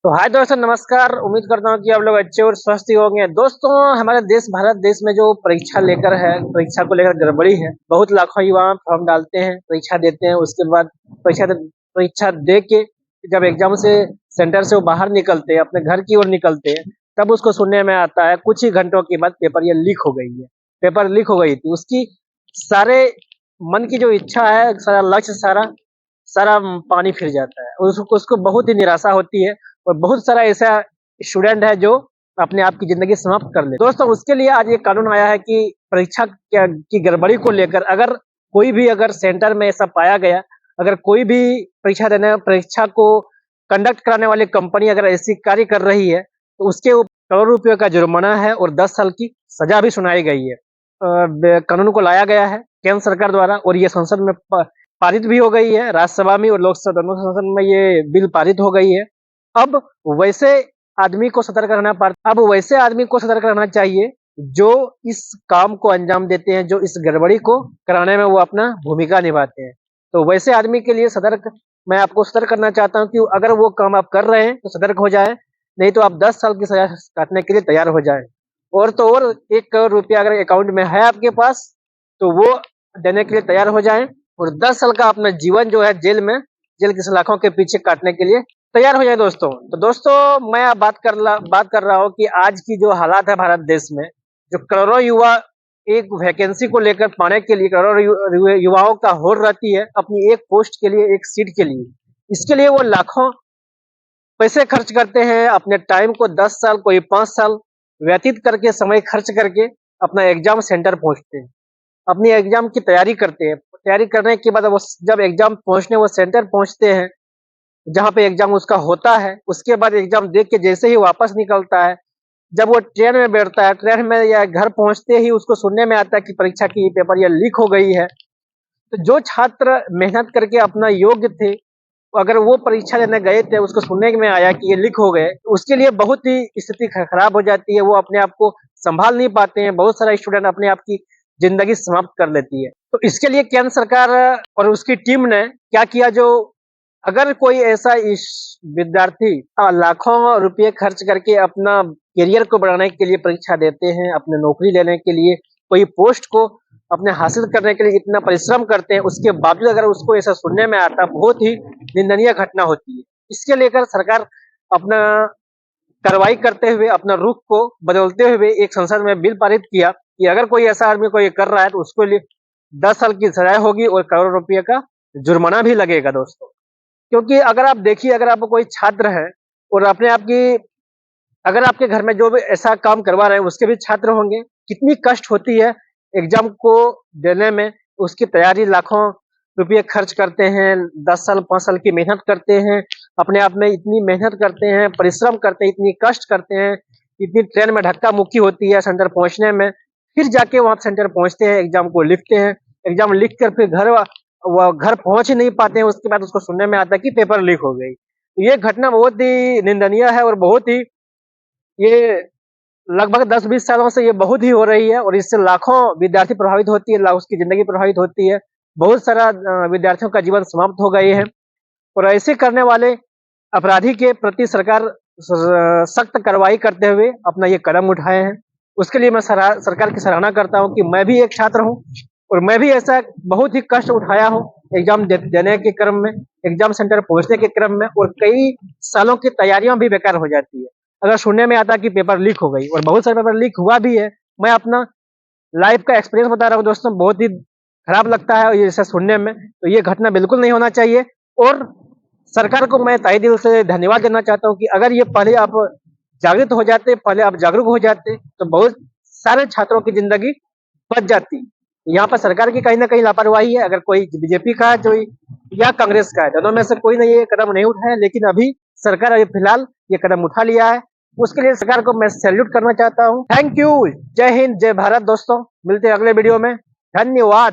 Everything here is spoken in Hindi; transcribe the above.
तो हाय दोस्तों, नमस्कार। उम्मीद करता हूँ कि आप लोग अच्छे और स्वस्थ ही होंगे। दोस्तों, हमारे देश भारत देश में जो परीक्षा लेकर है, परीक्षा को लेकर गड़बड़ी है। बहुत लाखों युवा फॉर्म डालते हैं, परीक्षा देते हैं, उसके बाद परीक्षा दे के जब एग्जाम से सेंटर से वो बाहर निकलते हैं, अपने घर की ओर निकलते हैं, तब उसको सुनने में आता है कुछ ही घंटों के बाद पेपर ये लीक हो गई है। पेपर लीक हो गई थी, उसकी सारे मन की जो इच्छा है, सारा लक्ष्य, सारा सारा पानी फिर जाता है। उसको उसको बहुत ही निराशा होती है और बहुत सारा ऐसा स्टूडेंट है जो अपने आप की जिंदगी समाप्त कर ले। दोस्तों, उसके लिए आज एक कानून आया है कि परीक्षा की गड़बड़ी को लेकर अगर सेंटर में ऐसा पाया गया, अगर कोई भी परीक्षा को कंडक्ट कराने वाली कंपनी अगर ऐसी कार्य कर रही है, तो उसके ऊपर करोड़ रुपए का जुर्माना है और 10 साल की सजा भी सुनाई गई है। कानून को लाया गया है केंद्र सरकार द्वारा और ये संसद में पारित भी हो गई है। राज्यसभा में और लोकसभा दोनों संसद में ये बिल पारित हो गई है। अब वैसे वैसे आदमी को सतर्क रहना चाहिए जो इस काम को अंजाम देते हैं, जो इस गड़बड़ी को कराने में वो अपना भूमिका निभाते हैं। तो वैसे आदमी के लिए मैं आपको सतर्क करना चाहता हूँ कि अगर वो काम आप कर रहे हैं तो सतर्क हो जाए, नहीं तो आप 10 साल की सजा काटने के लिए तैयार हो जाए। और तो और 1 करोड़ रुपया अगर अकाउंट में है आपके पास, तो वो देने के लिए तैयार हो जाए और 10 साल का अपना जीवन जो है जेल की सलाखों के पीछे काटने के लिए तैयार हो जाए। दोस्तों, तो दोस्तों, मैं अब बात कर रहा हूँ कि आज की जो हालात है भारत देश में, जो करोड़ों युवा एक वैकेंसी को लेकर पाने के लिए, करोड़ों युवाओं का होड़ रहती है अपनी एक पोस्ट के लिए, एक सीट के लिए। इसके लिए वो लाखों पैसे खर्च करते हैं, अपने टाइम को 10 साल, कोई 5 साल व्यतीत करके, समय खर्च करके अपना एग्जाम सेंटर पहुंचते हैं, अपनी एग्जाम की तैयारी करते हैं। तैयारी करने के बाद वो जब एग्जाम पहुंचने वो सेंटर पहुंचते हैं जहाँ पे एग्जाम उसका होता है, उसके बाद एग्जाम देख के जैसे ही वापस निकलता है, जब वो ट्रेन में बैठता है, ट्रेन में या घर पहुंचते ही उसको सुनने में आता है कि परीक्षा की पेपर ये लीक हो गई है। तो जो छात्र मेहनत करके अपना योग्य थे, अगर वो परीक्षा देने गए थे, उसको सुनने में आया कि ये लीक हो गए, तो उसके लिए बहुत ही स्थिति खराब हो जाती है। वो अपने आप को संभाल नहीं पाते हैं। बहुत सारा स्टूडेंट अपने आप की जिंदगी समाप्त कर लेती है। तो इसके लिए केंद्र सरकार और उसकी टीम ने क्या किया, जो अगर कोई ऐसा इस विद्यार्थी लाखों रुपए खर्च करके अपना करियर को बढ़ाने के लिए परीक्षा देते हैं, अपने नौकरी लेने के लिए, कोई पोस्ट को अपने हासिल करने के लिए इतना परिश्रम करते हैं, उसके बावजूद अगर उसको ऐसा सुनने में आता, बहुत ही निंदनीय घटना होती है। इसके लेकर सरकार अपना कार्रवाई करते हुए, अपना रुख को बदलते हुए एक संसद में बिल पारित किया कि अगर कोई ऐसा आदमी को ये कर रहा है तो उसके लिए 10 साल की सजा होगी और करोड़ रुपये का जुर्माना भी लगेगा। दोस्तों, क्योंकि अगर आप देखिए, अगर आप कोई छात्र है और अपने आप की, अगर आपके घर में जो भी ऐसा काम करवा रहे हैं उसके भी छात्र होंगे, कितनी कष्ट होती है एग्जाम को देने में। उसकी तैयारी लाखों रुपये खर्च करते हैं, 10 साल 5 साल की मेहनत करते हैं, अपने आप में इतनी मेहनत करते हैं, परिश्रम करते हैं, इतनी कष्ट करते हैं, इतनी ट्रेन में धक्का मुक्की होती है सेंटर पहुंचने में, फिर जाके वहां सेंटर पहुंचते हैं, एग्जाम को लिखते हैं। एग्जाम लिख कर फिर वो घर पहुंच ही नहीं पाते हैं, उसके बाद उसको सुनने में आता है कि पेपर लीक हो गई। तो ये घटना बहुत ही निंदनीय है और बहुत ही, ये लगभग 10-20 सालों से ये बहुत ही हो रही है और इससे लाखों विद्यार्थी प्रभावित होती है, उसकी जिंदगी प्रभावित होती है। बहुत सारा विद्यार्थियों का जीवन समाप्त हो गए हैं और ऐसे करने वाले अपराधी के प्रति सरकार सख्त कार्रवाई करते हुए अपना ये कदम उठाए हैं। उसके लिए मैं सरकार की सराहना करता हूं कि मैं भी एक छात्र हूं और मैं भी ऐसा बहुत ही कष्ट उठाया हूं एग्जाम देने के क्रम में, एग्जाम सेंटर पहुंचने के क्रम में, और कई सालों की तैयारियां भी बेकार हो जाती है अगर सुनने में आता कि पेपर लीक हो गई, और बहुत सारे पेपर लीक हुआ भी है। मैं अपना लाइफ का एक्सपीरियंस बता रहा हूँ दोस्तों, बहुत ही खराब लगता है ये ऐसा सुनने में। तो ये घटना बिल्कुल नहीं होना चाहिए और सरकार को मैं तहे दिल से धन्यवाद देना चाहता हूँ कि अगर ये पहले आप जागृत हो जाते, पहले आप जागरूक हो जाते, तो बहुत सारे छात्रों की जिंदगी बच जाती। यहाँ पर सरकार की कहीं ना कहीं लापरवाही है। अगर कोई बीजेपी का जो या कांग्रेस का है, दोनों में से कोई ने ये कदम नहीं उठाया, लेकिन अभी सरकार अभी फिलहाल ये कदम उठा लिया है। उसके लिए सरकार को मैं सैल्यूट करना चाहता हूँ। Thank you. जय हिंद, जय भारत। दोस्तों, मिलते हैं अगले वीडियो में। धन्यवाद।